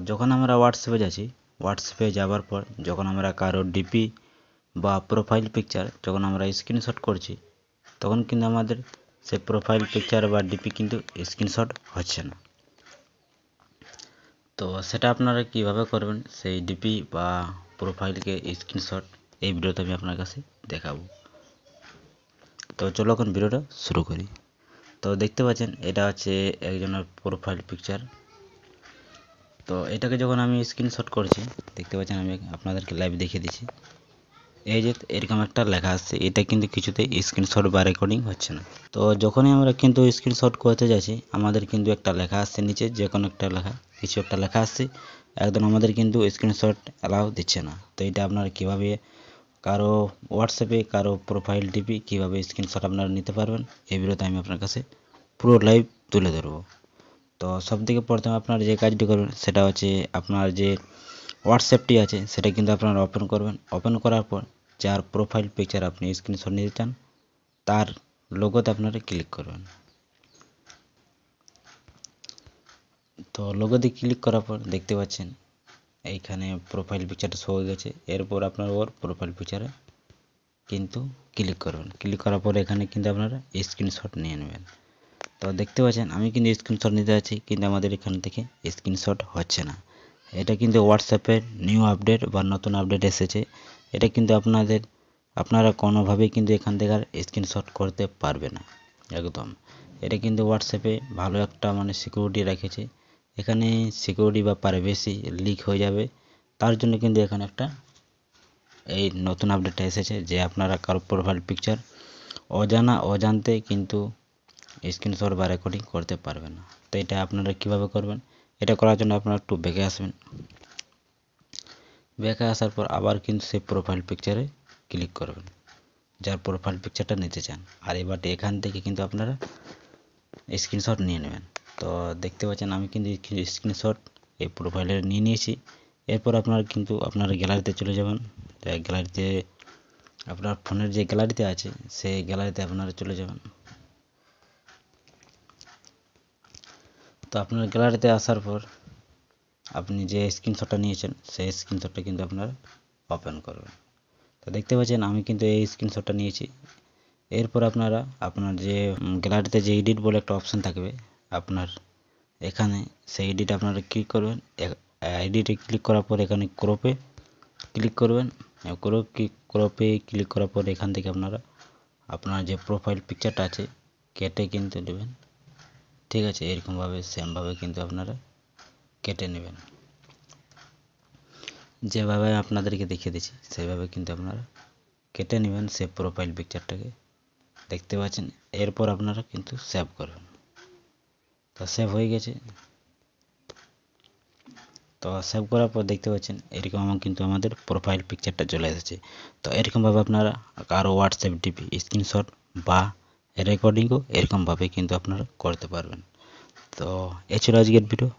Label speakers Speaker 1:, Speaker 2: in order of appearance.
Speaker 1: যখন আমরা হোয়াটসঅ্যাপে যাচ্ছি, হোয়াটসঅ্যাপে যাওয়ার পর যখন আমরা কারো ডিপি বা প্রোফাইল পিকচার যখন আমরা স্ক্রিনশট করছি, তখন কিন্তু আমাদের সেই প্রোফাইল পিকচার বা ডিপি কিন্তু স্ক্রিনশট হচ্ছে না। তো সেটা আপনারা কিভাবে করবেন, সেই ডিপি বা প্রোফাইলকে স্ক্রিনশট, এই ভিডিওতে আমি আপনার কাছে দেখাবো। তো চলো এখন ভিডিওটা শুরু করি। তো দেখতে পাচ্ছেন এটা হচ্ছে একজনের প্রোফাইল পিকচার। তো এটাকে যখন আমি স্ক্রিনশট করছি, দেখতে পাচ্ছেন আমি আপনাদেরকে লাইভ দেখিয়ে দিচ্ছি। এই যে এরকম একটা লেখা আসছে, এটা কিন্তু কিছুতেই স্ক্রিনশট বা রেকর্ডিং হচ্ছে না। তো যখনই আমরা কিন্তু স্ক্রিনশট করতে যাচ্ছি, আমাদের কিন্তু একটা লেখা আসছে নিচে, যে কোনো একটা লেখা, কিছু একটা লেখা আসছে, একদম আমাদের কিন্তু স্ক্রিনশট অ্যালাউ দিচ্ছে না। তো এটা আপনারা কীভাবে কারো হোয়াটসঅ্যাপে কারো প্রোফাইল ডিপি কীভাবে স্ক্রিনশট আপনারা নিতে পারবেন, এই ভিডিওতে আমি আপনার কাছে পুরো লাইভ তুলে ধরবো। তো সবথেকে প্রথমে আপনার যে কাজটি করবেন সেটা হচ্ছে আপনার যে হোয়াটসঅ্যাপটি আছে সেটা কিন্তু আপনারা ওপেন করবেন। ওপেন করার পর যার প্রোফাইল পিকচার আপনি স্ক্রিনশট নিতে চান তার লোগোতে আপনারা ক্লিক করবেন। তো লোগোতে ক্লিক করার পর দেখতে পাচ্ছেন এইখানে প্রোফাইল পিকচারটা শো হয়ে গেছে। এরপর আপনার ওর প্রোফাইল পিকচারে কিন্তু ক্লিক করবেন। ক্লিক করার পর এখানে কিন্তু আপনারা স্ক্রিনশট নিয়ে নেবেন। তো দেখতে পাচ্ছেন আমি কিন্তু স্ক্রিনশট নিতে যাচ্ছি, কিন্তু আমাদের এখান থেকে স্ক্রিনশট হচ্ছে না। এটা কিন্তু হোয়াটসঅ্যাপের নিউ আপডেট বা নতুন আপডেট এসেছে। এটা কিন্তু আপনারা কোনোভাবেই কিন্তু এখান থেকে আর স্ক্রিনশট করতে পারবে না একদম। এটা কিন্তু হোয়াটসঅ্যাপে ভালো একটা সিকিউরিটি রেখেছে। এখানে সিকিউরিটি বা প্রাইভেসি লিক হয়ে যাবে, তার জন্য কিন্তু এখানে একটা এই নতুন আপডেটটা এসেছে যে আপনারা কারো প্রোফাইল পিকচার অজান্তে কিন্তু স্ক্রিনশট বা রেকর্ডিং করতে পারবেন না। তো এটা আপনারা কিভাবে করবেন, এটা করার জন্য আপনারা একটু ব্যাকে আসবেন। ব্যাকে আসার পর আবার কিন্তু সেই প্রোফাইল পিকচারে ক্লিক করবেন যার প্রোফাইল পিকচারটা নিতে চান। আর এবার এখান থেকে কিন্তু আপনারা স্ক্রিনশট নিয়ে নেবেন। তো দেখতে পাচ্ছেন আমি কিন্তু স্ক্রিনশট এই প্রোফাইলের নিয়ে নিয়েছি। এরপর আপনারা গ্যালারিতে চলে যাবেন। গ্যালারিতে আপনার ফোনের যে গ্যালারিতে আছে সেই গ্যালারিতে আপনারা চলে যাবেন। তো আপনার গ্যালারিতে আসার পর আপনি যে স্ক্রিনশটটা নিয়েছেন সেই স্ক্রিনশটটা কিন্তু আপনারা ওপেন করবেন। তো দেখতে পাচ্ছেন আমি কিন্তু এই স্ক্রিনশটটা নিয়েছি। এরপর আপনার যে গ্যালারিতে যে এডিট বলে একটা অপশান থাকবে আপনার এখানে, সেই এডিট আপনারা ক্লিক করবেন। এডিটে ক্লিক করার পর এখানে ক্রপে ক্লিক করবেন। ক্রপে ক্লিক করার পর এখান থেকে আপনার যে প্রোফাইল পিকচারটা আছে কেটে কিন্তু নেবেন। ঠিক আছে, এরকমভাবে সেমভাবে কিন্তু আপনারা কেটে নেবেন। যেভাবে আপনাদেরকে দেখিয়ে দিচ্ছি সেইভাবে কিন্তু আপনারা কেটে নেবেন সেই প্রোফাইল পিকচারটাকে। দেখতে পাচ্ছেন এরপর আপনারা কিন্তু সেভ করবেন। তো সেভ হয়ে গেছে। তো সেভ করার পর দেখতে পাচ্ছেন এরকম কিন্তু আমাদের প্রোফাইল পিকচারটা চলে এসেছে। তো এরকমভাবে আপনারা কারো হোয়াটসঅ্যাপ ডিপি স্ক্রিনশট বা রেকর্ডিংও এরকমভাবে কিন্তু আপনারা করতে পারবেন। তো এই ছিল আজকের ভিডিও।